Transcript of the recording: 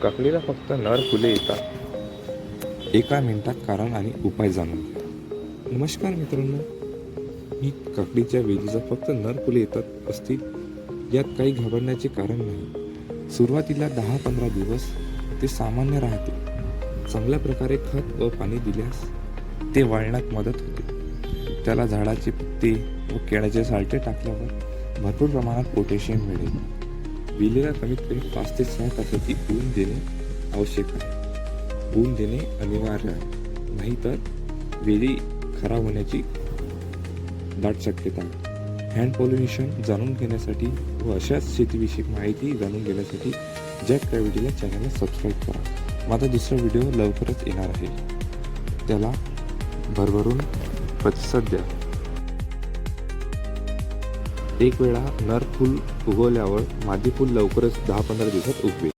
काकडीला फक्त नर फुले येतात. एका मिनिटात कारण आणि उपाय जाणून घ्या. नमस्कार मित्रांनो, मी काकडीच्या वेलीला फक्त नर फुले येतात असतील यात काही घाबरण्याचे कारण नाही. सुरुवातीला 10-15 दिवस ते सामान्य राहते. चांगल्या प्रकारे खत व पाणी दिल्यास ते वाढण्यात मदत होते. त्याला झाडाचे पत्ते व केळ्याचे सालटे टाकल्यावर भरपूर प्रमाणात पोटॅशियम मिळेल. वेलीला कमीत कमी 5 ते 6 तासाची ऊन देणे आवश्यक आहे. ऊन देणे अनिवार्य आहे, नाहीतर वेली खराब होण्याची दाट शक्यता आहे. हँड पॉलिनेशन जाणून घेण्यासाठी व अशाच शेतीविषयक माहिती जाणून घेण्यासाठी जॅक ग्रॅव्हिटीला चॅनलला सबस्क्राईब करा. माझा दुसरा व्हिडिओ लवकरच येणार आहे, त्याला भरभरून प्रतिसाद द्या. एक वेळा नर फूल उगवल्यावर मादी फूल लवकरच 10-15 दिवसात उगवेल.